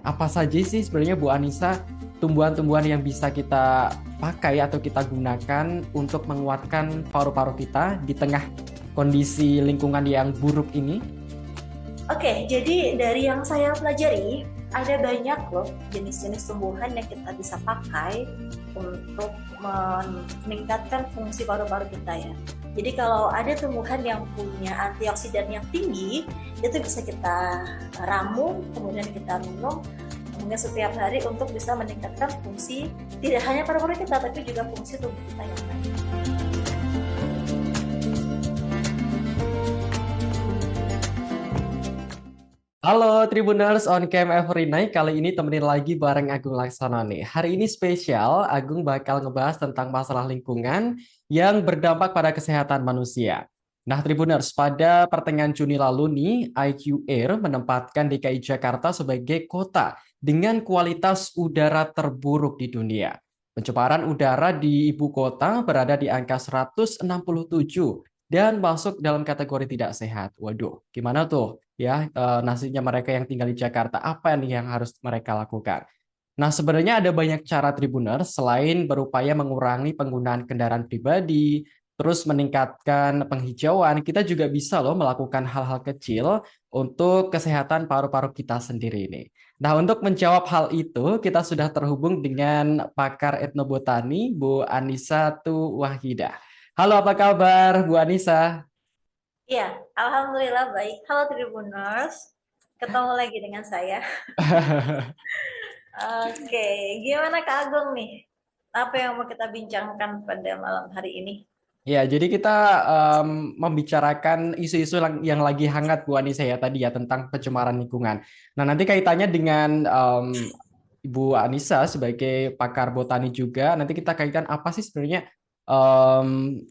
Apa saja sih sebenarnya Bu Anissa tumbuhan-tumbuhan yang bisa kita pakai atau kita gunakan untuk menguatkan paru-paru kita di tengah kondisi lingkungan yang buruk ini? Oke, jadi dari yang saya pelajari, ada banyak loh jenis-jenis tumbuhan yang kita bisa pakai untuk meningkatkan fungsi paru-paru kita ya. Jadi kalau ada tumbuhan yang punya antioksidan yang tinggi, itu bisa kita ramu, kemudian kita minum, kemudian setiap hari untuk bisa meningkatkan fungsi tidak hanya paru-paru kita, tapi juga fungsi tubuh kita yang lain. Halo Tribuners on Cam Every Night, kali ini temenin lagi bareng Agung Laksono nih. Hari ini spesial, Agung bakal ngebahas tentang masalah lingkungan yang berdampak pada kesehatan manusia. Nah Tribuners, pada pertengahan Juni lalu nih, IQ Air menempatkan DKI Jakarta sebagai kota dengan kualitas udara terburuk di dunia. Pencemaran udara di ibu kota berada di angka 167 dan masuk dalam kategori tidak sehat. Waduh, gimana tuh? Ya nasibnya mereka yang tinggal di Jakarta, apa nih yang harus mereka lakukan? Nah, sebenarnya ada banyak cara Tribuners selain berupaya mengurangi penggunaan kendaraan pribadi, terus meningkatkan penghijauan, kita juga bisa loh melakukan hal-hal kecil untuk kesehatan paru-paru kita sendiri ini. Nah, untuk menjawab hal itu, kita sudah terhubung dengan pakar etnobotani, Bu Anissa Tu Wahidah. Halo, apa kabar, Bu Anissa? Iya, alhamdulillah baik. Halo Tribuners, ketemu lagi dengan saya. Oke, gimana Kak Agung nih? Apa yang mau kita bincangkan pada malam hari ini? Ya, jadi kita membicarakan isu-isu yang lagi hangat Bu Anissa ya tadi ya tentang pencemaran lingkungan. Nah, nanti kaitannya dengan Ibu Anissa sebagai pakar botani juga, nanti kita kaitkan apa sih sebenarnya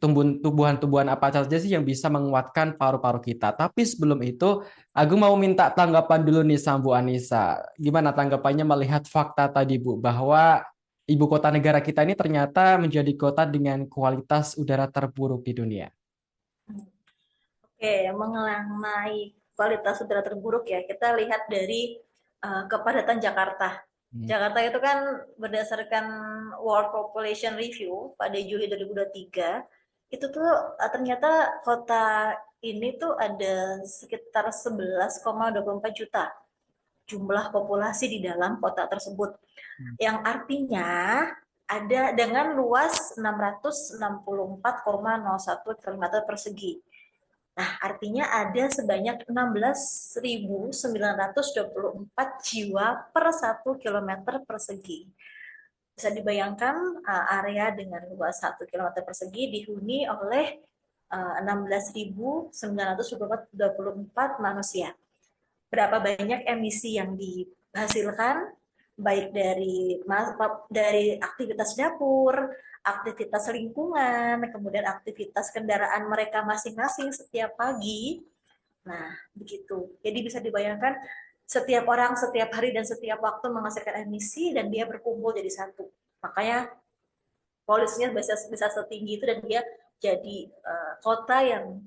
tumbuhan-tumbuhan apa saja sih yang bisa menguatkan paru-paru kita. Tapi sebelum itu, aku mau minta tanggapan dulu nih sama Bu Anissa. Gimana tanggapannya melihat fakta tadi Bu, bahwa ibu kota negara kita ini ternyata menjadi kota dengan kualitas udara terburuk di dunia. Oke, mengenai kualitas udara terburuk ya, kita lihat dari kepadatan Jakarta. Hmm. Jakarta itu kan berdasarkan World Population Review pada Juli 2023, itu tuh ternyata kota ini tuh ada sekitar 11,24 juta jumlah populasi di dalam kota tersebut, yang artinya ada dengan luas 664,01 km persegi. Nah, artinya ada sebanyak 16.924 jiwa per 1 km persegi. Bisa dibayangkan area dengan luas 1 km persegi dihuni oleh 16.924 manusia. Berapa banyak emisi yang dihasilkan, baik dari aktivitas dapur, aktivitas lingkungan, kemudian aktivitas kendaraan mereka masing-masing setiap pagi. Nah, begitu. Jadi bisa dibayangkan setiap orang setiap hari dan setiap waktu menghasilkan emisi dan dia berkumpul jadi satu. Makanya polusinya bisa setinggi itu dan dia jadi kota yang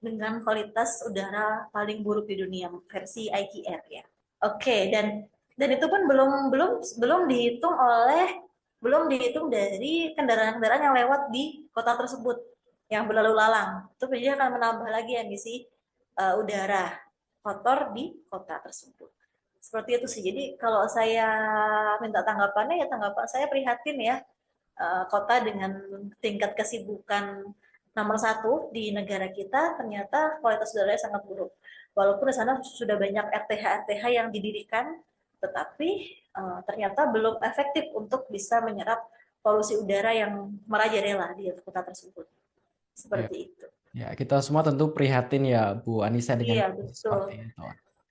dengan kualitas udara paling buruk di dunia versi IQR ya. Oke, dan itu pun belum belum belum dihitung belum dihitung dari kendaraan-kendaraan yang lewat di kota tersebut yang berlalu lalang. Itu jadi akan menambah lagi emisi udara kotor di kota tersebut. Seperti itu sih. Jadi kalau saya minta tanggapannya ya tanggapan saya prihatin ya, kota dengan tingkat kesibukan nomor satu di negara kita ternyata kualitas udaranya sangat buruk. Walaupun di sana sudah banyak RTH-RTH yang didirikan, tetapi ternyata belum efektif untuk bisa menyerap polusi udara yang merajalela di kota tersebut. Ya, Seperti itu. ya, kita semua tentu prihatin ya Bu Anissa dengan Iya, kondisi betul. seperti itu.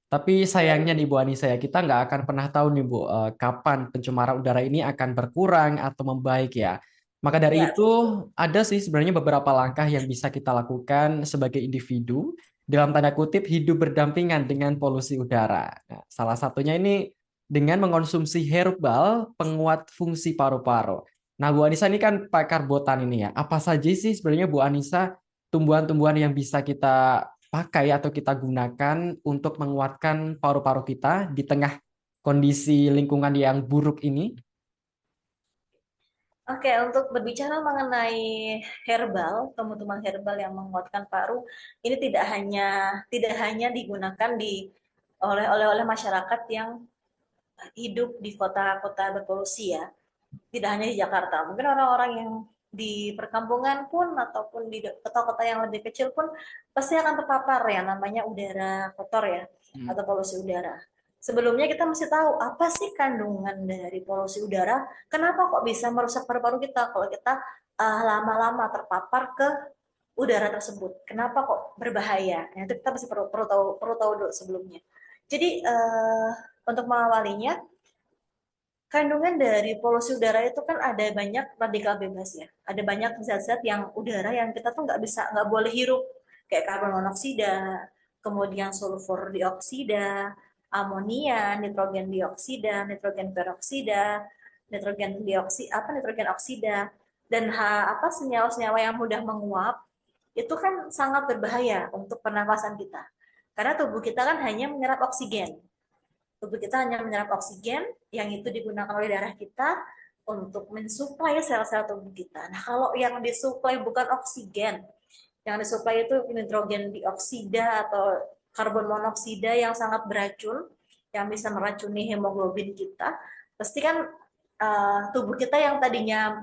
Tapi Iya, sayangnya nih Bu Anissa ya, kita nggak akan pernah tahu nih Bu, kapan pencemaran udara ini akan berkurang atau membaik ya. Maka dari iya, itu betul. ada sih sebenarnya beberapa langkah yang bisa kita lakukan sebagai individu dalam tanda kutip hidup berdampingan dengan polusi udara. Nah, salah satunya ini dengan mengkonsumsi herbal penguat fungsi paru-paru. Nah, Bu Anissa ini kan pakar botan ini ya. Apa saja sih sebenarnya Bu Anissa tumbuhan-tumbuhan yang bisa kita pakai atau kita gunakan untuk menguatkan paru-paru kita di tengah kondisi lingkungan yang buruk ini? Oke, untuk berbicara mengenai herbal, tumbuh-tumbuhan herbal yang menguatkan paru, ini tidak hanya digunakan oleh masyarakat yang hidup di kota-kota berpolusi ya. Tidak hanya di Jakarta, mungkin orang-orang yang di perkampungan pun ataupun di kota-kota yang lebih kecil pun pasti akan terpapar ya namanya udara kotor ya Hmm. atau polusi udara. Sebelumnya kita mesti tahu apa sih kandungan dari polusi udara, kenapa kok bisa merusak paru-paru kita kalau kita lama-lama terpapar ke udara tersebut. Kenapa kok berbahaya? Nah, itu kita mesti perlu tahu dulu sebelumnya. Jadi untuk mengawalinya, kandungan dari polusi udara itu kan ada banyak radikal bebas ya. Ada banyak zat-zat yang udara yang kita tuh nggak boleh hirup, kayak karbon monoksida, kemudian sulfur dioksida, amonia, nitrogen dioksida, nitrogen peroksida, nitrogen oksida, dan apa senyawa-senyawa yang mudah menguap itu kan sangat berbahaya untuk pernafasan kita. Karena tubuh kita kan hanya menyerap oksigen. Tubuh kita hanya menyerap oksigen yang itu digunakan oleh darah kita untuk mensuplai sel-sel tubuh kita. Nah, kalau yang disuplai bukan oksigen, yang disuplai itu nitrogen dioksida atau karbon monoksida yang sangat beracun, yang bisa meracuni hemoglobin kita, pasti kan tubuh kita yang tadinya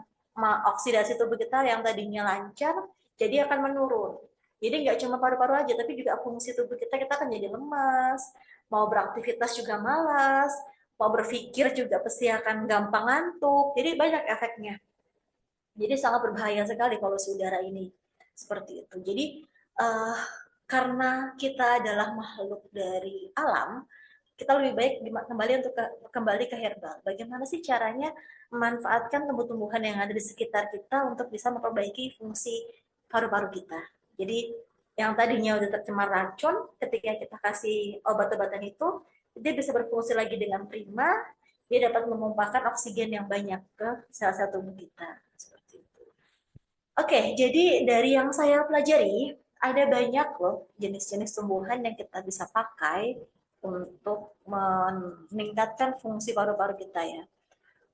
oksidasi tubuh kita yang tadinya lancar, jadi akan menurun. Jadi nggak cuma paru-paru aja, tapi juga fungsi tubuh kita akan jadi lemas, mau beraktivitas juga malas, mau berpikir juga pasti akan gampang ngantuk. Jadi banyak efeknya. Jadi sangat berbahaya sekali polusi udara ini. Seperti itu. Jadi uh, karena kita adalah makhluk dari alam, kita lebih baik kembali ke herbal. Bagaimana sih caranya memanfaatkan tumbuh-tumbuhan yang ada di sekitar kita untuk bisa memperbaiki fungsi paru-paru kita. Jadi yang tadinya udah tercemar racun, ketika kita kasih obat-obatan itu, dia bisa berfungsi lagi dengan prima, dia dapat memumpahkan oksigen yang banyak ke sel-sel tubuh kita. Seperti itu. Oke, jadi dari yang saya pelajari, ada banyak loh jenis-jenis tumbuhan yang kita bisa pakai untuk meningkatkan fungsi paru-paru kita ya.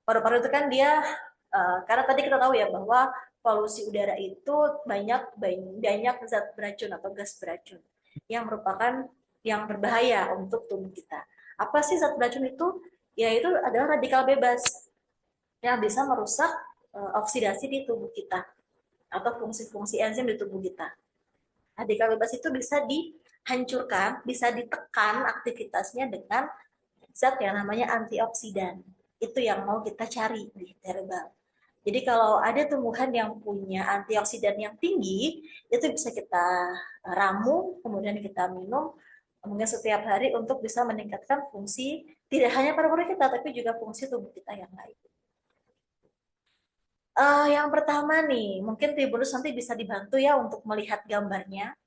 Paru-paru itu kan dia, karena tadi kita tahu ya bahwa polusi udara itu banyak zat beracun atau gas beracun yang merupakan yang berbahaya untuk tubuh kita. Apa sih zat beracun itu? Yaitu adalah radikal bebas yang bisa merusak oksidasi di tubuh kita atau fungsi-fungsi enzim di tubuh kita. Radikal bebas itu bisa dihancurkan, bisa ditekan aktivitasnya dengan zat yang namanya antioksidan. Itu yang mau kita cari di herbal. Jadi kalau ada tumbuhan yang punya antioksidan yang tinggi, itu bisa kita ramu, kemudian kita minum mungkin setiap hari untuk bisa meningkatkan fungsi tidak hanya paru-paru kita, tapi juga fungsi tubuh kita yang lain. Yang pertama nih, mungkin Tribunus nanti bisa dibantu ya untuk melihat gambarnya,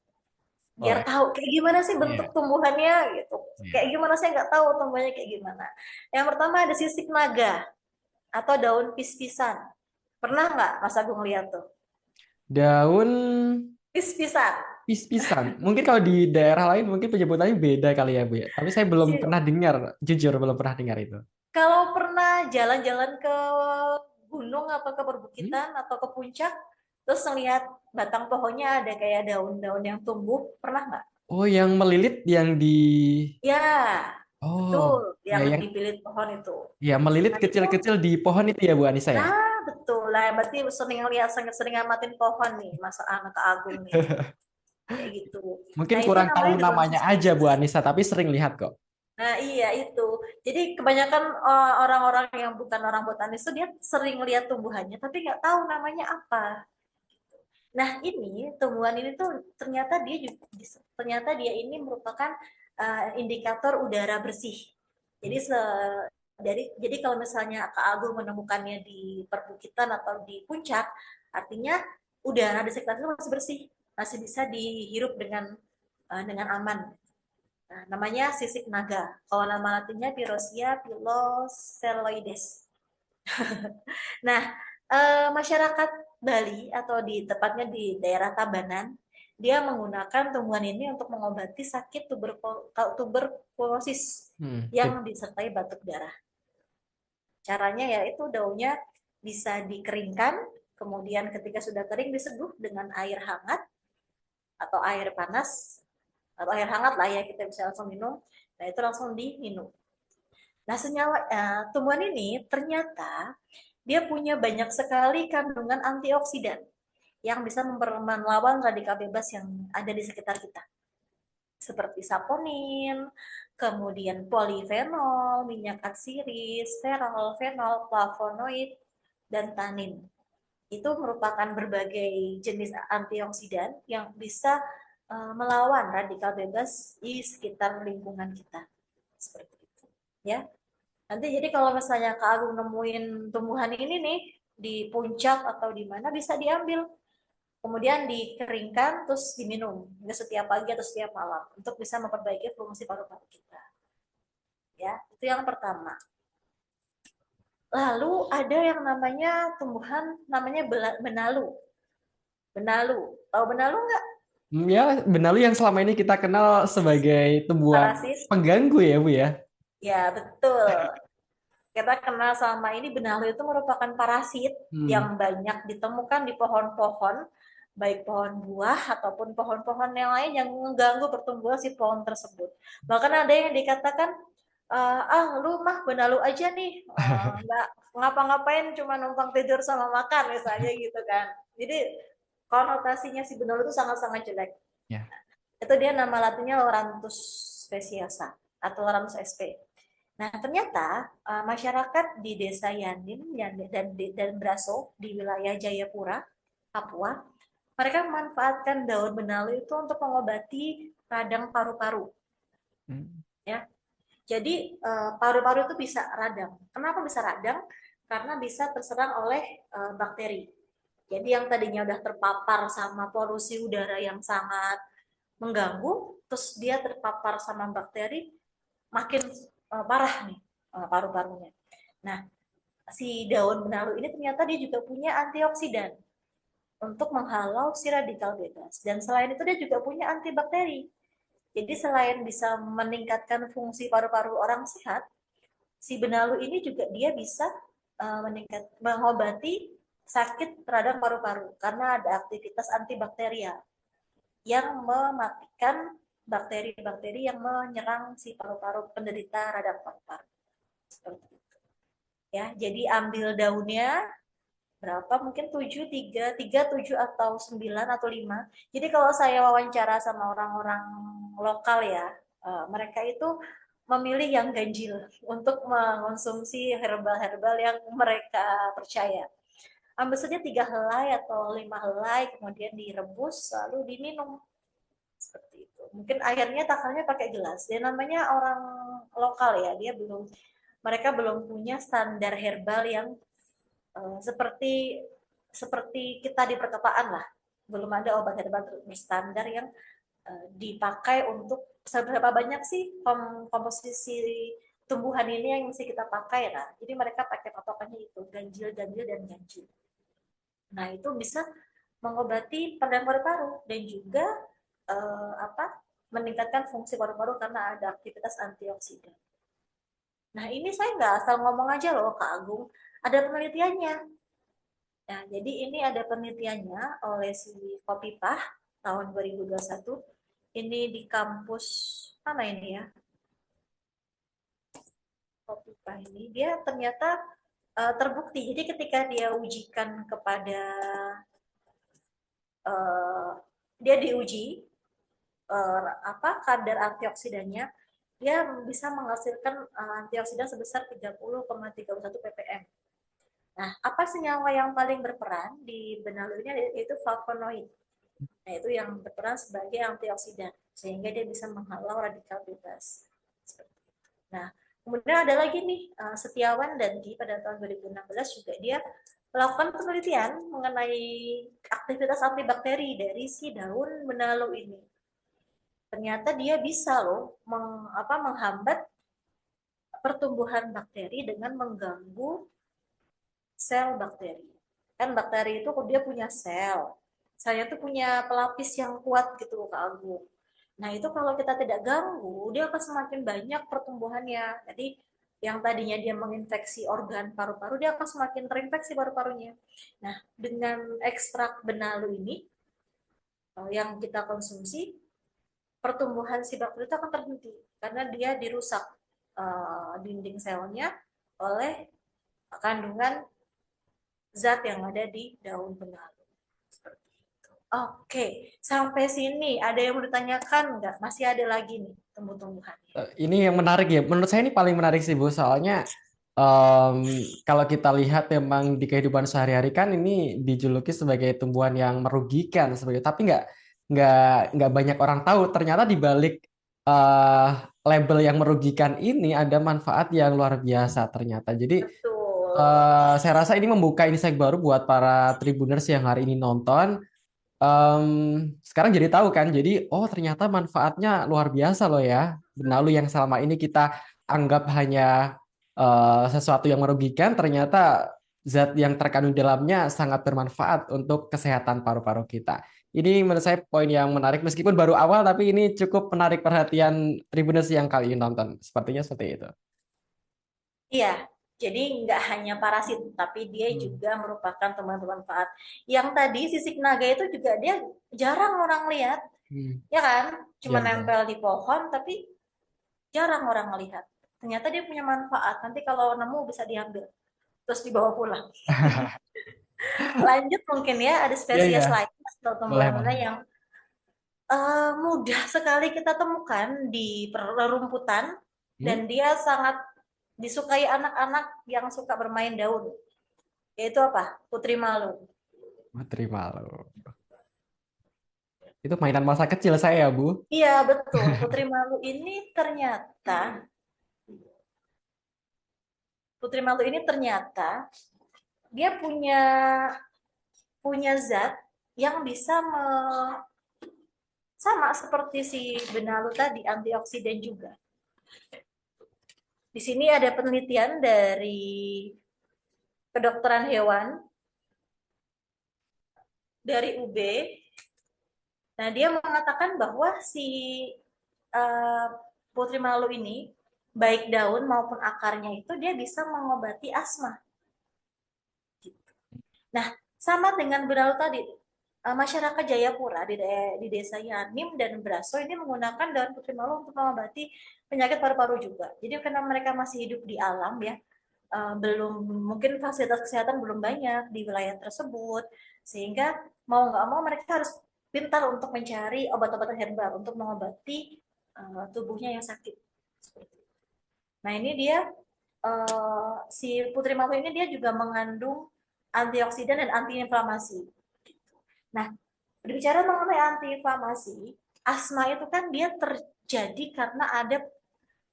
biar Oh, tahu kayak gimana sih bentuk iya. tumbuhannya gitu. Iya. Kayak gimana saya nggak tahu tumbuhannya kayak gimana. Yang pertama ada sisik naga atau daun pis-pisan. Pernah nggak Mas Agung lihat tuh? Daun Pis-pisan. pis-pisan. Mungkin kalau di daerah lain mungkin penyebutannya beda kali ya, Bu ya. Tapi saya belum Si, pernah dengar, jujur belum pernah dengar itu. kalau pernah jalan-jalan ke gunung atau ke Hmm? perbukitan atau ke puncak, terus ngelihat batang pohonnya ada kayak daun-daun yang tumbuh, pernah nggak? Oh, yang melilit yang di Ya, Oh, betul, ya yang yang dipilih pohon itu. ya melilit Nah itu, kecil-kecil di pohon itu ya, Bu Anissa ya. nah betul lah, berarti sering lihat, sering amatin pohon nih, masa anak Agung nih, kayak gitu. Mungkin Nah itu kurang tahu namanya daun namanya aja Bu pis-pisan. Anissa, tapi sering lihat kok. Nah iya itu. Jadi kebanyakan orang-orang yang bukan orang botanis itu dia sering lihat tumbuhannya, tapi nggak tahu namanya apa. Nah, ini tumbuhan ini tuh ternyata dia ini merupakan indikator udara bersih. Jadi jadi kalau misalnya Kak Agung menemukannya di perbukitan atau di puncak, artinya udara di sekitar itu masih bersih, masih bisa dihirup dengan aman. Nah, namanya sisik naga. Kalau nama latinnya Pirosia piloseloides. Nah, masyarakat Bali atau di tepatnya di daerah Tabanan dia menggunakan tumbuhan ini untuk mengobati sakit tuberkulosis Hmm. yang disertai batuk darah. Caranya yaitu daunnya bisa dikeringkan, kemudian ketika sudah kering diseduh dengan air hangat atau air panas, atau air hangat lah ya, kita bisa langsung minum. Nah itu langsung diminum. Nah tumbuhan ini ternyata dia punya banyak sekali kandungan antioksidan yang bisa melawan radikal bebas yang ada di sekitar kita. Seperti saponin, kemudian polifenol, minyak atsiris, sterol, fenol, flavonoid, dan tanin. Itu merupakan berbagai jenis antioksidan yang bisa melawan radikal bebas di sekitar lingkungan kita. Seperti itu. Ya. Nanti jadi kalau misalnya Kak Agung nemuin tumbuhan ini nih di puncak atau di mana bisa diambil. Kemudian dikeringkan terus diminum. Nggak setiap pagi atau setiap malam untuk bisa memperbaiki fungsi paru-paru kita. Ya, itu yang pertama. Lalu ada yang namanya tumbuhan namanya benalu. Benalu. Tahu benalu nggak? Ya, benalu yang selama ini kita kenal sebagai tumbuhan Parasit. pengganggu ya, Bu ya. Ya, betul. Kita kenal sama ini benalu itu merupakan parasit Hmm. yang banyak ditemukan di pohon-pohon, baik pohon buah ataupun pohon-pohon yang lain yang mengganggu pertumbuhan si pohon tersebut. Bahkan ada yang dikatakan, lu mah benalu aja nih, nggak ngapa-ngapain cuma numpang tidur sama makan misalnya gitu kan. Jadi konotasinya si benalu itu sangat-sangat jelek. Ya. Itu dia nama latinnya Loranthus speciosa atau Loranthus sp. Nah, ternyata masyarakat di Desa Yanin dan Braso di wilayah Jayapura, Papua, mereka memanfaatkan daun benalu itu untuk mengobati radang paru-paru, Hmm. ya. Jadi paru-paru itu bisa radang. Kenapa bisa radang? Karena bisa terserang oleh bakteri. Jadi yang tadinya udah terpapar sama polusi udara yang sangat mengganggu, terus dia terpapar sama bakteri, makin parah nih paru-parunya. Nah, si daun benalu ini ternyata dia juga punya antioksidan untuk menghalau si radikal bebas. Dan selain itu dia juga punya antibakteri. Jadi selain bisa meningkatkan fungsi paru-paru orang sehat, si benalu ini juga dia bisa mengobati sakit radang paru-paru karena ada aktivitas antibakterial yang mematikan bakteri-bakteri yang menyerang si paru-paru penderita radang paru-paru. Seperti itu. Ya, jadi ambil daunnya berapa mungkin 7 3 7 atau 9 atau 5. Jadi kalau saya wawancara sama orang-orang lokal ya, mereka itu memilih yang ganjil untuk mengonsumsi herbal-herbal yang mereka percaya. Ambil saja 3 helai atau 5 helai, kemudian direbus lalu diminum seperti itu. Mungkin airnya takalnya pakai gelas. Dia namanya orang lokal ya, dia belum mereka belum punya standar herbal yang seperti seperti kita di perkotaan lah. Belum ada obat herbal berstandar yang dipakai untuk seberapa banyak sih komposisi tumbuhan ini yang mesti kita pakai lah. Jadi mereka pakai patokannya itu ganjil, ganjil dan ganjil. Nah itu bisa mengobati perdam paru-paru dan juga apa meningkatkan fungsi paru-paru karena ada aktivitas antioksidan. Nah ini saya nggak asal ngomong aja loh Kak Agung, ada penelitiannya. Nah, jadi ini ada penelitiannya oleh si Kopipah tahun 2021. Ini di kampus mana ini ya? Kopipah ini dia ternyata terbukti. Jadi ketika dia ujikan kepada uh, dia diuji apa kadar antioksidannya, dia bisa menghasilkan antioksidan sebesar 30,31 ppm. Nah, apa senyawa yang paling berperan di benalu ini yaitu flavonoid. Nah, itu yang berperan sebagai antioksidan sehingga dia bisa menghalau radikal bebas. Nah, kemudian ada lagi nih Setiawan dan Di pada tahun 2016 juga dia melakukan penelitian mengenai aktivitas antibakteri dari si daun benalu ini. Ternyata dia bisa loh menghambat pertumbuhan bakteri dengan mengganggu sel bakteri. Kan bakteri itu dia punya sel. saya tuh punya pelapis yang kuat gitu Kak Agung. Nah, itu kalau kita tidak ganggu, dia akan semakin banyak pertumbuhannya. Jadi, yang tadinya dia menginfeksi organ paru-paru, dia akan semakin terinfeksi paru-parunya. Nah, dengan ekstrak benalu ini yang kita konsumsi, pertumbuhan si bakteri itu akan terhenti karena dia dirusak dinding selnya oleh kandungan zat yang ada di daun benalu. Oke, sampai sini ada yang mau ditanyakan nggak? Masih ada lagi nih tumbuh-tumbuhannya. Ini yang menarik ya. Menurut saya ini paling menarik sih Bu. Soalnya kalau kita lihat memang di kehidupan sehari-hari kan ini dijuluki sebagai tumbuhan yang merugikan sebagai, tapi nggak banyak orang tahu. Ternyata di balik eh, label yang merugikan ini ada manfaat yang luar biasa ternyata. Jadi Betul. saya rasa ini membuka insight baru buat para Tribuners yang hari ini nonton. Sekarang jadi tahu kan, jadi oh ternyata manfaatnya luar biasa loh ya. Benalu yang selama ini kita anggap hanya sesuatu yang merugikan, ternyata zat yang terkandung di dalamnya sangat bermanfaat untuk kesehatan paru-paru kita. Ini menurut saya poin yang menarik, meskipun baru awal, tapi ini cukup menarik perhatian Tribuners yang kali ini nonton. Sepertinya seperti itu. Iya, jadi nggak hanya parasit, tapi dia Hmm. juga merupakan teman bermanfaat. Yang tadi sisik naga itu juga dia jarang orang lihat, Hmm. ya kan? Cuma Ya, betul. nempel di pohon, tapi jarang orang melihat. Ternyata dia punya manfaat. Nanti kalau nemu bisa diambil, terus dibawa pulang. Lanjut mungkin ya, ada Iya, iya. spesies lain atau Boleh, tumbuhan mana boleh. yang mudah sekali kita temukan di perumputan dan Hmm? dia sangat disukai anak-anak yang suka bermain daun. Yaitu apa? Putri malu. Terima lo. Itu mainan masa kecil saya, Bu. Iya, betul. Putri malu ini ternyata dia punya punya zat yang bisa sama seperti si benalu tadi, antioksidan juga. Di sini ada penelitian dari kedokteran hewan dari UB. Nah, dia mengatakan bahwa si uh, putri malu ini, baik daun maupun akarnya itu dia bisa mengobati asma. Nah, sama dengan benalu tadi, masyarakat Jayapura di desa Yanim dan Braso ini menggunakan daun putri malu untuk mengobati penyakit paru-paru juga. Jadi karena mereka masih hidup di alam ya, belum mungkin fasilitas kesehatan belum banyak di wilayah tersebut, sehingga mau nggak mau mereka harus pintar untuk mencari obat-obatan herbal untuk mengobati tubuhnya yang sakit. Nah ini dia si putri malu ini dia juga mengandung antioksidan dan antiinflamasi. Nah berbicara mengenai antiinflamasi, asma itu kan dia terjadi karena ada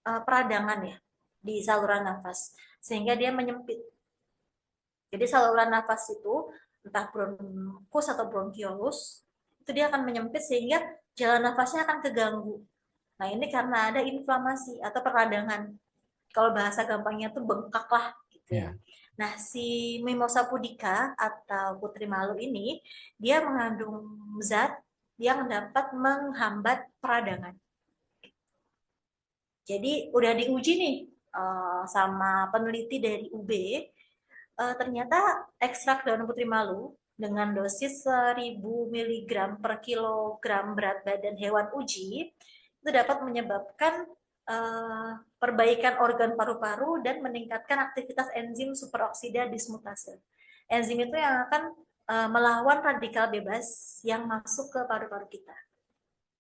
peradangan ya di saluran nafas sehingga dia menyempit. Jadi saluran nafas itu entah bronkus atau bronkiolus itu dia akan menyempit sehingga jalan nafasnya akan keganggu. Nah ini karena ada inflamasi atau peradangan. Kalau bahasa gampangnya tuh bengkak lah gitu ya. Ya. Nah si Mimosa pudica atau putri malu ini dia mengandung zat yang dapat menghambat peradangan. Jadi udah diuji nih sama peneliti dari UB, ternyata ekstrak daun putri malu dengan dosis 1000 mg per kilogram berat badan hewan uji itu dapat menyebabkan perbaikan organ paru-paru dan meningkatkan aktivitas enzim superoksida dismutase. Enzim itu yang akan melawan radikal bebas yang masuk ke paru-paru kita.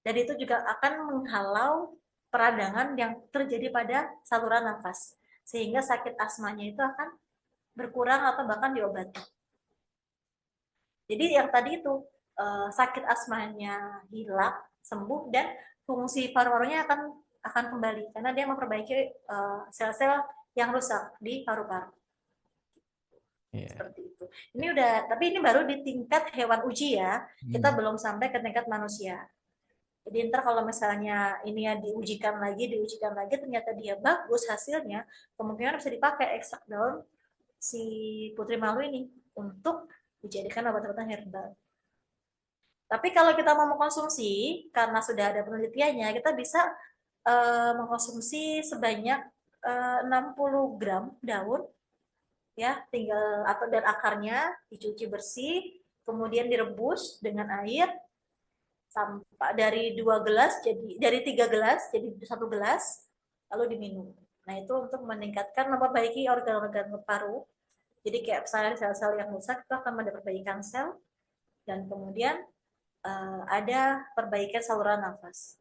Dan itu juga akan menghalau peradangan yang terjadi pada saluran nafas. Sehingga sakit asmanya itu akan berkurang atau bahkan diobati. Jadi yang tadi itu sakit asmanya hilang, sembuh dan fungsi paru-parunya akan kembali karena dia memperbaiki sel-sel yang rusak di paru-paru. Iya. Seperti itu. Ini udah, tapi ini baru di tingkat hewan uji ya. Kita Hmm. belum sampai ke tingkat manusia. Jadi ntar kalau misalnya ini ya diujikan lagi, ternyata dia bagus hasilnya, kemungkinan bisa dipakai ekstrak daun si putri malu ini untuk dijadikan obat-obatan herbal. Tapi kalau kita mau mengkonsumsi, karena sudah ada penelitiannya, kita bisa mengkonsumsi sebanyak 60 gram daun, ya, tinggal atau dan akarnya dicuci bersih, kemudian direbus dengan air sampai dari 2 gelas jadi dari 3 gelas jadi 1 gelas, lalu diminum. Nah itu untuk meningkatkan memperbaiki organ-organ paru. Jadi kayak sel-sel yang rusak itu akan ada perbaikan sel dan kemudian ada perbaikan saluran nafas.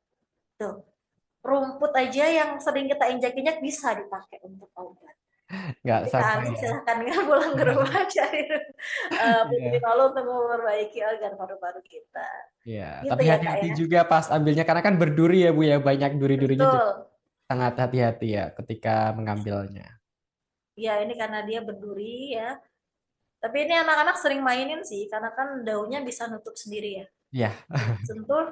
Tuh, rumput aja yang sering kita injak-injak bisa dipakai untuk obat. Nggak Jadi Kak sangka Amin ya. silahkan pulang ke rumah cari putri Iya. malu untuk memperbaiki organ paru-paru kita. Iya, Gitu tapi ya Kak hati-hati ya. juga pas ambilnya karena kan berduri ya Bu ya, banyak duri-durinya juga Betul. sangat hati-hati ya ketika mengambilnya. Ya ini karena dia berduri ya. Tapi ini anak-anak sering mainin sih karena kan daunnya bisa nutup sendiri ya. Iya, Sentuh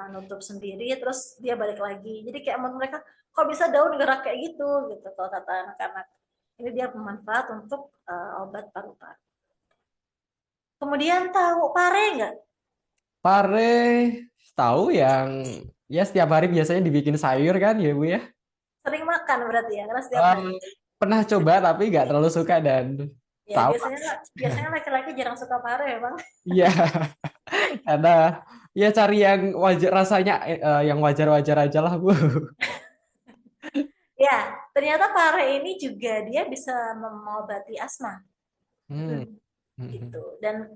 nutup sendiri terus dia balik lagi. Jadi kayak menurut mereka kok bisa daun gerak kayak gitu gitu kalau kata anak-anak. Ini dia bermanfaat untuk obat paru-paru. Kemudian tahu pare nggak? pare tahu yang ya setiap hari biasanya dibikin sayur kan ya Bu ya. Sering makan berarti ya, karena setiap Eh, hari. pernah coba tapi nggak terlalu suka dan Ya tahu. biasanya biasanya laki-laki jarang suka pare ya bang. Iya, karena ya cari yang wajar rasanya yang wajar-wajar aja lah Bu. Ya ternyata pare ini juga dia bisa mengobati asma. Hmm. Hmm, gitu. Hmm.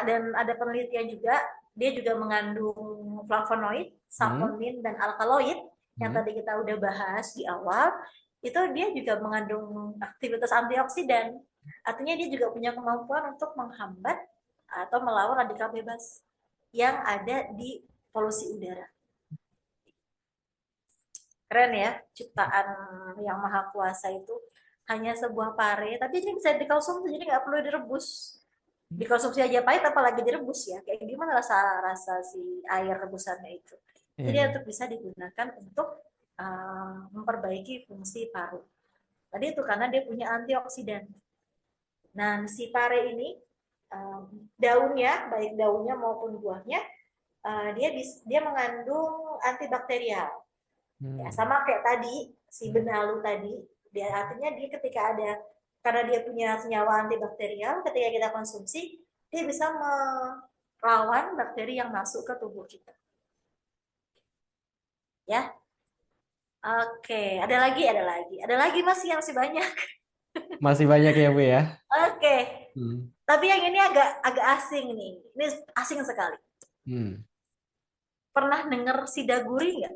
Dan ada penelitian juga, dia juga mengandung flavonoid, Hmm. saponin dan alkaloid yang Hmm. tadi kita udah bahas di awal. Itu dia juga mengandung aktivitas antioksidan. Artinya dia juga punya kemampuan untuk menghambat atau melawan radikal bebas yang ada di polusi udara. Keren ya, ciptaan yang maha kuasa itu hanya sebuah pare, tapi ini bisa dikonsumsi, jadi nggak perlu direbus. Dikonsumsi aja pahit, apalagi direbus ya. Kayak gimana rasa rasa si air rebusannya itu. Iya, Jadi iya. itu bisa digunakan untuk memperbaiki fungsi paru. Tadi itu karena dia punya antioksidan. Nah, si pare ini daunnya, baik daunnya maupun buahnya, dia mengandung antibakterial. Ya, Hmm. sama kayak tadi si Hmm. benalu tadi, dia artinya dia ketika ada karena dia punya senyawa antibakterial, ketika kita konsumsi dia bisa melawan bakteri yang masuk ke tubuh kita. Ya, oke, ada lagi masih yang masih banyak. Masih banyak ya Bu ya. Oke, Hmm. tapi yang ini agak agak asing nih, ini asing sekali. Hmm. Pernah dengar sidaguri nggak?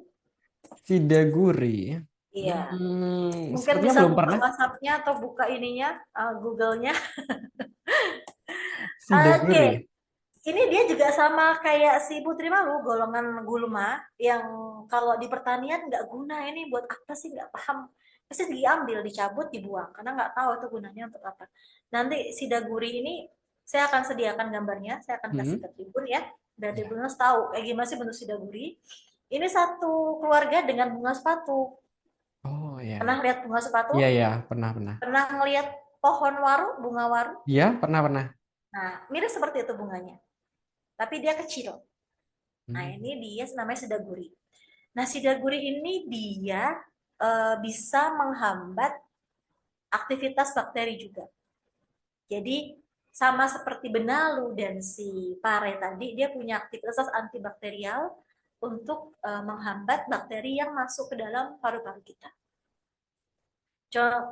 Sidaguri. Iya, mungkin Sepertinya bisa belum buka pernah. WhatsApp-nya atau buka ininya, Google-nya. Oke, Sidaguri. ini dia juga sama kayak si Putri Malu, golongan gulma yang kalau di pertanian nggak guna, ini buat apa sih, nggak paham. Pasti diambil, dicabut, dibuang karena nggak tahu itu gunanya untuk apa. Nanti si daguri ini saya akan sediakan gambarnya, saya akan kasih Hmm. ke Tribun ya, dan Ya. Tribuners tahu kayak gimana sih bentuk si daguri. Ini satu keluarga dengan bunga sepatu. Oh ya, Pernah lihat bunga sepatu? iya ya, pernah pernah. Pernah ngelihat pohon waru, bunga waru? Iya, pernah pernah. Nah, mirip seperti itu bunganya, tapi dia kecil. Nah, Hmm. ini dia namanya sidaguri. Nah, sidaguri ini dia bisa menghambat aktivitas bakteri juga. Jadi, sama seperti benalu dan si pare tadi, dia punya aktivitas antibakterial untuk menghambat bakteri yang masuk ke dalam paru-paru kita.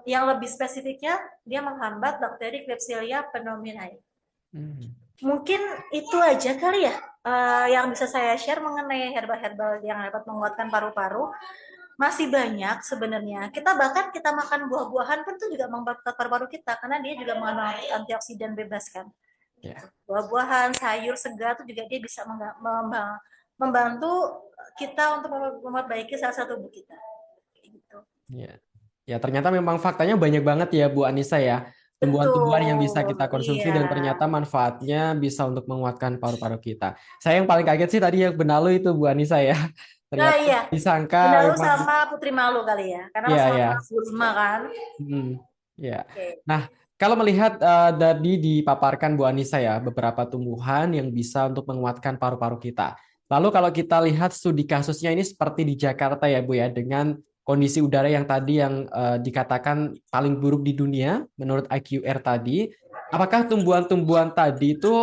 Yang lebih spesifiknya, dia menghambat bakteri Klebsiella pneumoniae. Hmm. Mungkin itu aja kali ya yang bisa saya share mengenai herbal-herbal yang dapat menguatkan paru-paru. Masih banyak sebenarnya. Kita makan buah-buahan pun itu juga memperkuat paru-paru kita karena dia juga mengandung antioksidan bebas kan. Gitu. Ya, Buah-buahan, sayur segar itu juga dia bisa membantu kita untuk memperbaiki sel-sel tubuh kita. Gitu. ya. Ya, ternyata memang faktanya banyak banget ya Bu Anissa ya. Tumbuhan-tumbuhan yang bisa Betul, kita konsumsi iya. dan ternyata manfaatnya bisa untuk menguatkan paru-paru kita. Saya yang paling kaget sih tadi yang benalu itu Bu Anissa ya. Nah, Ternyata iya. disangka Benalu memang sama Putri Malu kali ya, karena iya ya. sama-sama gulma kan. Hmm, ya. Oke. Nah, kalau melihat tadi dipaparkan Bu Anissa ya, beberapa tumbuhan yang bisa untuk menguatkan paru-paru kita. Lalu kalau kita lihat studi kasusnya ini seperti di Jakarta ya Bu ya, dengan kondisi udara yang tadi yang dikatakan paling buruk di dunia menurut IQR tadi, apakah tumbuhan-tumbuhan tadi itu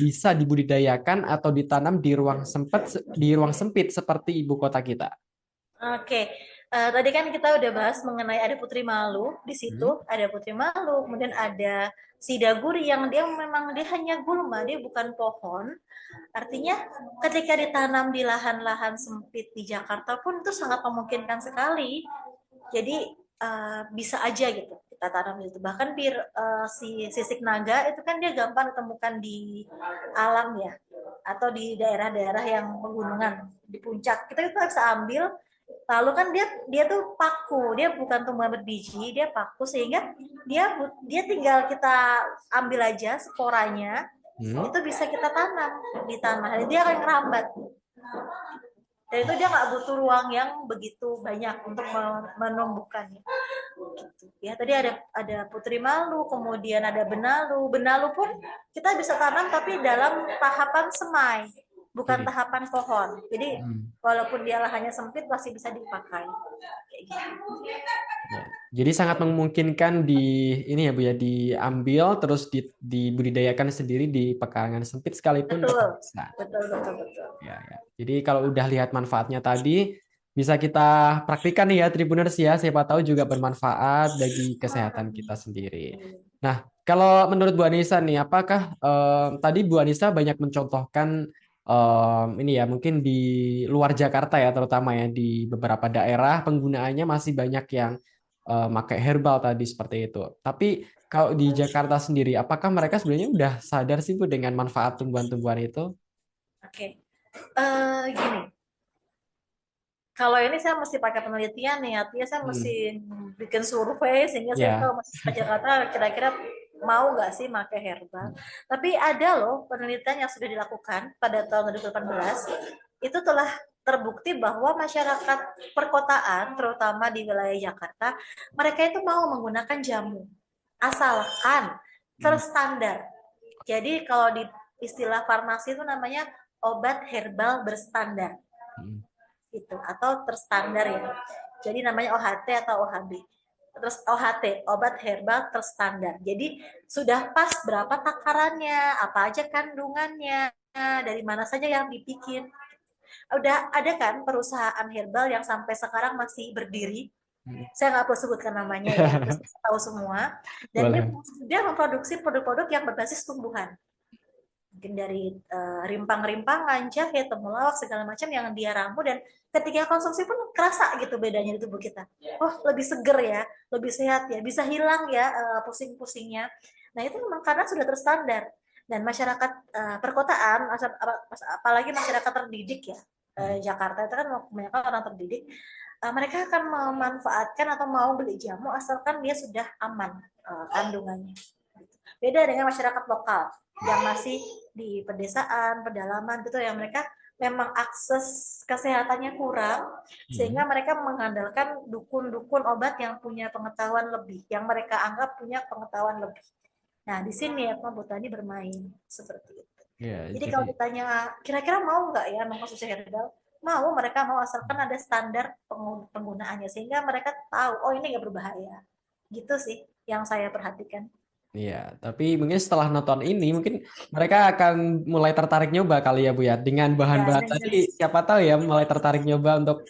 bisa dibudidayakan atau ditanam di ruang sempit seperti ibu kota kita? Oke, tadi kan kita udah bahas mengenai ada Putri Malu di situ, Hmm. ada Putri Malu, kemudian ada Sidaguri yang dia memang dia hanya gulma, dia bukan pohon. Artinya ketika ditanam di lahan-lahan sempit di Jakarta pun itu sangat memungkinkan sekali. Jadi bisa aja gitu kita tanam itu. Bahkan si sisik naga itu kan dia gampang ditemukan di alam ya, atau di daerah-daerah yang pegunungan di puncak. Kita itu bisa ambil. Lalu kan dia dia tuh paku, dia bukan tumbuhan berbiji, dia paku sehingga dia tinggal kita ambil aja sporanya, Hmm. itu bisa kita tanam di tanah. Dan dia akan merambat. Dan itu dia nggak butuh ruang yang begitu banyak untuk menumbuhkannya. Gitu. Ya, tadi ada Putri Malu, kemudian ada Benalu. Benalu pun kita bisa tanam tapi dalam tahapan semai, bukan Iya. tahapan pohon. Jadi Hmm. walaupun dia lahannya sempit masih bisa dipakai. Kayak gitu. Ya. Jadi sangat memungkinkan ini ya Bu ya diambil terus dibudidayakan sendiri di pekarangan sempit sekalipun tetap Betul, bisa. betul, betul, betul. Ya, ya. Jadi kalau udah lihat manfaatnya tadi bisa kita praktikkan nih ya Tribuners ya, siapa tahu juga bermanfaat bagi kesehatan kita sendiri. Nah, kalau menurut Bu Anissa nih, apakah tadi Bu Anissa banyak mencontohkan ini ya mungkin di luar Jakarta ya terutama ya di beberapa daerah penggunaannya masih banyak yang pakai herbal tadi seperti itu. Tapi kalau di Jakarta sendiri, apakah mereka sebenarnya udah sadar sih Bu dengan manfaat tumbuhan-tumbuhan itu? Oke. Gini, kalau ini saya mesti pakai penelitian nih, artinya saya mesti Hmm. bikin survei sehingga saya tahu Ya. masyarakat Jakarta kira-kira mau nggak sih pakai herbal. Tapi ada loh penelitian yang sudah dilakukan pada tahun 2018, itu telah terbukti bahwa masyarakat perkotaan, terutama di wilayah Jakarta, mereka itu mau menggunakan jamu, asalkan Hmm. terstandar. Jadi kalau di istilah farmasi itu namanya obat herbal berstandar Hmm. itu atau terstandar ya. Jadi namanya OHT atau OHB. Terus OHT, obat herbal terstandar. Jadi sudah pas berapa takarannya, apa aja kandungannya, dari mana saja yang dibikin. Udah ada kan perusahaan herbal yang sampai sekarang masih berdiri. Hmm. Saya nggak perlu sebutkan namanya ya, itu saya tahu semua. Dan Boleh. dia memproduksi produk-produk yang berbasis tumbuhan, mungkin dari rimpang-rimpangan, jahe, temulawak, segala macam yang dia ramu dan ketika konsumsi pun kerasa gitu bedanya di tubuh kita. Oh, lebih seger ya, lebih sehat ya, bisa hilang ya pusing-pusingnya. Nah, itu memang karena sudah terstandar. Dan masyarakat perkotaan, apalagi masyarakat terdidik ya, Jakarta itu kan kebanyakan orang terdidik, mereka akan memanfaatkan atau mau beli jamu asalkan dia sudah aman kandungannya. Beda dengan masyarakat lokal yang masih di pedesaan, pedalaman gitu ya, mereka memang akses kesehatannya kurang Hmm. sehingga mereka mengandalkan dukun-dukun obat yang punya pengetahuan lebih, yang mereka anggap punya pengetahuan lebih. Nah, di sini ya Bu Tani bermain seperti itu. Ya, Jadi kalau jadi ditanya kira-kira mau nggak ya mengkonsumsi herbal? Mau, mereka mau asalkan ada standar penggunaannya sehingga mereka tahu oh ini nggak berbahaya. Gitu sih yang saya perhatikan. iya, tapi mungkin setelah nonton ini mungkin mereka akan mulai tertarik nyoba kali ya Bu ya. Dengan Ya, bahan-bahan tadi siapa tahu ya mulai tertarik nyoba untuk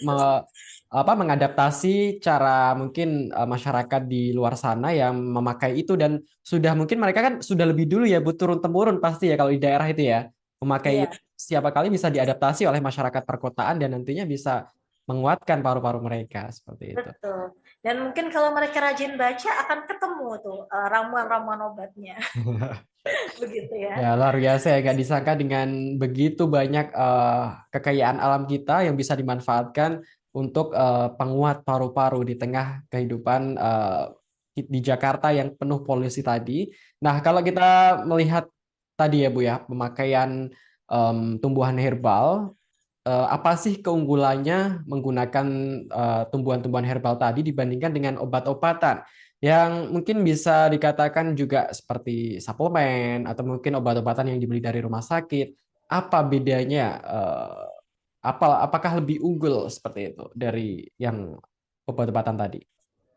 mengadaptasi cara mungkin masyarakat di luar sana yang memakai itu dan sudah mungkin mereka kan sudah lebih dulu ya Bu turun temurun pasti ya kalau di daerah itu ya memakai iya, itu siapa kali bisa diadaptasi oleh masyarakat perkotaan dan nantinya bisa menguatkan paru-paru mereka seperti itu. betul. Dan mungkin kalau mereka rajin baca akan ketemu tuh ramuan-ramuan obatnya. Begitu Ya, ya. luar biasa ya, gak disangka dengan begitu banyak kekayaan alam kita yang bisa dimanfaatkan untuk penguat paru-paru di tengah kehidupan di Jakarta yang penuh polusi tadi. Nah, kalau kita melihat tadi ya Bu ya, pemakaian tumbuhan herbal, apa sih keunggulannya menggunakan tumbuhan-tumbuhan herbal tadi dibandingkan dengan obat-obatan? yang mungkin bisa dikatakan juga seperti suplemen atau mungkin obat-obatan yang dibeli dari rumah sakit. Apa bedanya? Apakah lebih unggul seperti itu dari yang obat-obatan tadi?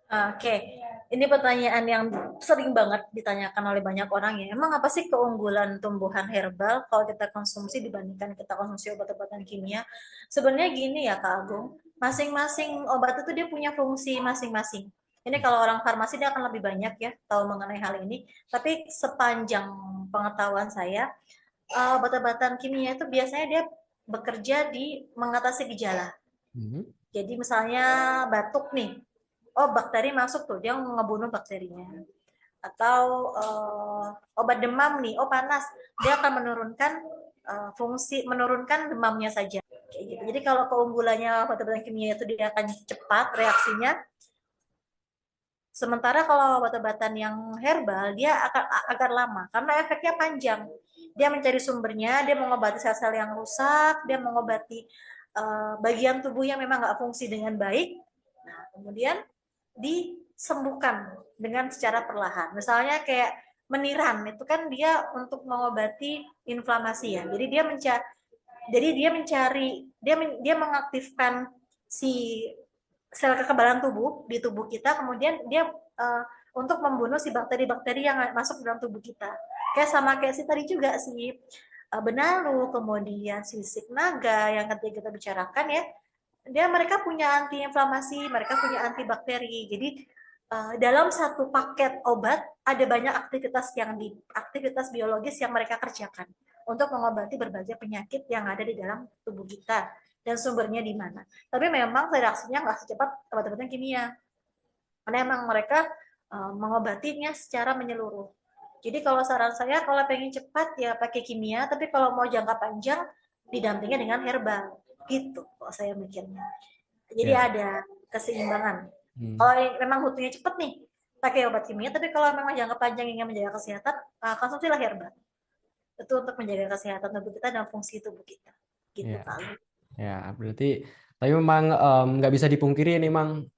Oke, ini pertanyaan yang sering banget ditanyakan oleh banyak orang ya. Emang apa sih keunggulan tumbuhan herbal kalau kita konsumsi dibandingkan kita konsumsi obat-obatan kimia? Sebenarnya gini ya Kak Agung, masing-masing obat itu dia punya fungsi masing-masing. Ini kalau orang farmasi dia akan lebih banyak ya tahu mengenai hal ini. Tapi sepanjang pengetahuan saya, obat-obatan kimia itu biasanya dia bekerja di mengatasi gejala. Mhm. Jadi misalnya batuk nih, oh bakteri masuk tuh, dia ngebunuh bakterinya. Atau obat demam nih, oh panas, dia akan menurunkan fungsi, menurunkan demamnya saja. Kayak gitu. Jadi kalau keunggulannya obat-obatan kimia itu dia akan cepat reaksinya, sementara kalau obat-obatan yang herbal dia akan agak lama karena efeknya panjang. Dia mencari sumbernya, dia mengobati sel-sel yang rusak, dia mengobati bagian tubuh yang memang nggak fungsi dengan baik. Nah, kemudian disembuhkan dengan secara perlahan. Misalnya kayak meniran itu kan dia untuk mengobati inflamasi ya. Jadi dia mencari dia mengaktifkan si sel kekebalan tubuh di tubuh kita, kemudian dia uh, untuk membunuh si bakteri-bakteri yang masuk dalam tubuh kita. Kayak sama kayak si tadi juga si benalu, kemudian sisik naga yang tadi kita bicarakan ya, mereka punya anti inflamasi, mereka punya antibakteri. Jadi dalam satu paket obat ada banyak aktivitas biologis yang mereka kerjakan untuk mengobati berbagai penyakit yang ada di dalam tubuh kita dan sumbernya di mana. Tapi memang reaksinya nggak secepat obat-obatan kimia, karena emang mereka mengobatinya secara menyeluruh. Jadi kalau saran saya kalau pengen cepat ya pakai kimia, tapi kalau mau jangka panjang didampingi dengan herbal. Gitu kalau saya mikirnya. Jadi Ya. ada keseimbangan. Hmm. Kalau memang butuhnya cepat nih, pakai obat kimia, tapi kalau memang jangka panjang ingin menjaga kesehatan, konsumsilah herbal. Itu untuk menjaga kesehatan tubuh kita dan fungsi tubuh kita. Gitu Ya. kali. Ya, berarti tapi memang nggak bisa dipungkiri ini memang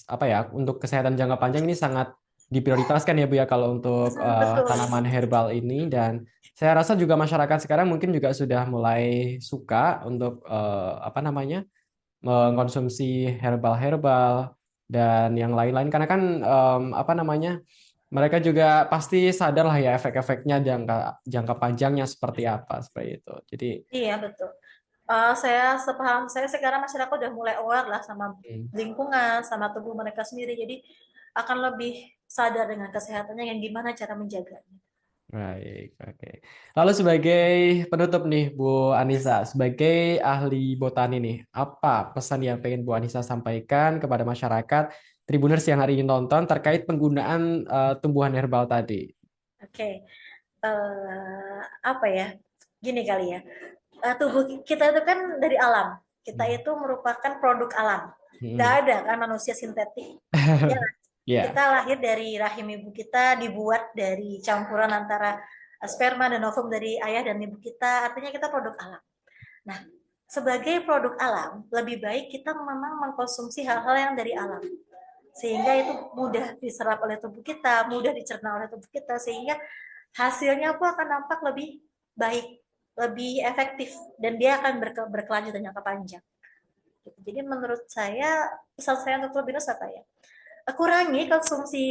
apa ya untuk kesehatan jangka panjang ini sangat diprioritaskan ya Bu ya kalau untuk Betul. tanaman herbal ini dan saya rasa juga masyarakat sekarang mungkin juga sudah mulai suka untuk apa namanya mengkonsumsi herbal-herbal dan yang lain-lain karena kan apa namanya mereka juga pasti sadar lah ya efek-efeknya jangka jangka panjangnya seperti apa seperti itu. Jadi Iya, betul. Saya sepaham saya sekarang masyarakat udah mulai aware lah sama hmm. lingkungan, sama tubuh mereka sendiri. Jadi akan lebih sadar dengan kesehatannya yang gimana cara menjaganya. Baik, oke. Lalu sebagai penutup nih, Bu Anissa, sebagai ahli botani nih, apa pesan yang pengen Bu Anissa sampaikan kepada masyarakat Tribuners yang hari ini nonton terkait penggunaan tumbuhan herbal tadi? Oke, apa ya? Gini kali ya. Tubuh kita itu kan dari alam. Kita Hmm. itu merupakan produk alam. Gak Hmm. ada kan manusia sintetik. Ya, kita Ya, lahir dari rahim ibu kita, dibuat dari campuran antara sperma dan ovum dari ayah dan ibu kita. Artinya kita produk alam. Nah, sebagai produk alam, lebih baik kita memang mengkonsumsi hal-hal yang dari alam. Sehingga itu mudah diserap oleh tubuh kita, mudah dicerna oleh tubuh kita, sehingga hasilnya pun akan nampak lebih baik, lebih efektif, dan dia akan berkelanjutan jangka panjang. Jadi menurut saya, pesan saya untuk lebih apa ya? Kurangi konsumsi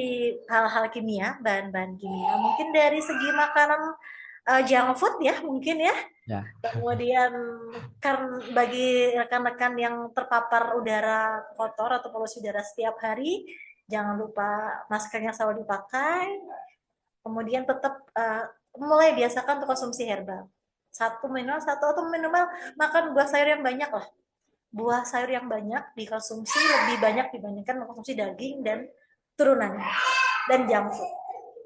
hal-hal kimia, bahan-bahan kimia. Mungkin dari segi makanan junk food ya, mungkin ya. ya, Kemudian karena bagi rekan-rekan yang terpapar udara kotor atau polusi udara setiap hari, jangan lupa maskernya selalu dipakai. Kemudian tetap mulai biasakan untuk konsumsi herbal. Satu atau minimal makan buah sayur yang banyak lah. Buah sayur yang banyak dikonsumsi lebih banyak dibandingkan mengkonsumsi daging dan turunannya dan junk food.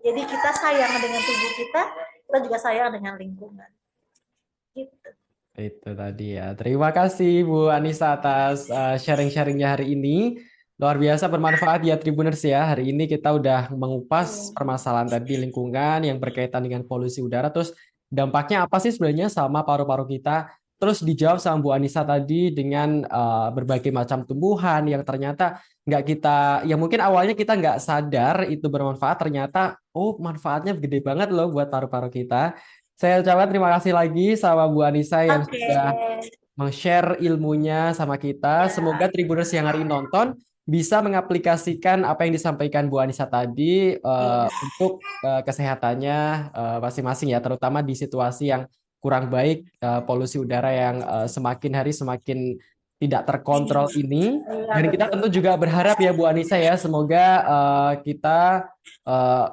Jadi kita sayang dengan tubuh kita juga sayang dengan lingkungan. Gitu. itu tadi ya. Terima kasih Bu Anissa atas sharing-sharingnya hari ini. Luar biasa bermanfaat ya Tribuners ya. Hari ini kita udah mengupas permasalahan tadi lingkungan yang berkaitan dengan polusi udara. Terus dampaknya apa sih sebenarnya sama paru-paru kita? terus dijawab sama Bu Anissa tadi dengan berbagai macam tumbuhan yang ternyata nggak kita, ya mungkin awalnya kita nggak sadar itu bermanfaat, ternyata oh manfaatnya gede banget loh buat paru-paru kita. Saya ucapkan terima kasih lagi sama Bu Anissa yang Oke, sudah meng-share ilmunya sama kita. Semoga ya, Tribuners yang hari ini nonton bisa mengaplikasikan apa yang disampaikan Bu Anissa tadi iya, untuk kesehatannya masing-masing ya, terutama di situasi yang kurang baik, polusi udara yang semakin hari semakin tidak terkontrol tinggi. ini. Iya, Dan kita betul. tentu juga berharap ya Bu Anissa ya, semoga kita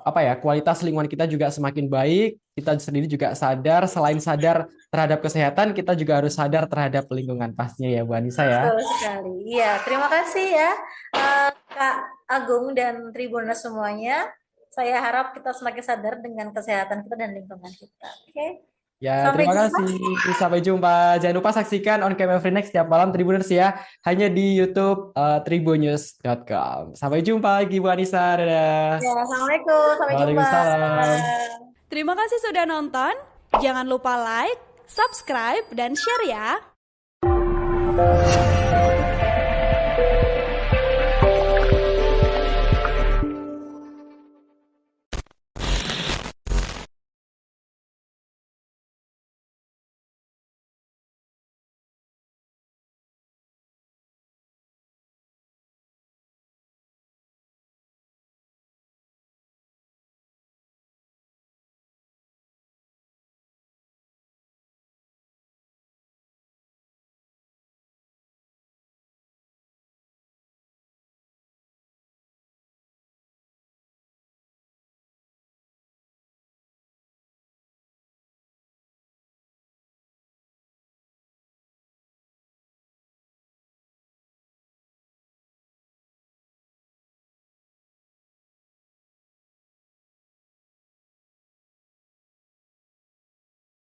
apa ya, kualitas lingkungan kita juga semakin baik. Kita sendiri juga sadar, selain sadar terhadap kesehatan, kita juga harus sadar terhadap lingkungan pastinya ya Bu Anissa ya. Betul sekali. Iya, terima kasih ya Kak Agung dan Tribuners semuanya. Saya harap kita semakin sadar dengan kesehatan kita dan lingkungan kita. Oke, Ya, sampai terima jumpa. kasih. Sampai jumpa. Jangan lupa saksikan On Cam Every Next setiap malam Tribuners ya. Hanya di YouTube tribunnews.com. Sampai jumpa lagi Bu Anissa. Dadah. Ya, assalamualaikum. Sampai jumpa. Waalaikumsalam. Terima kasih sudah nonton. Jangan lupa like, subscribe, dan share ya.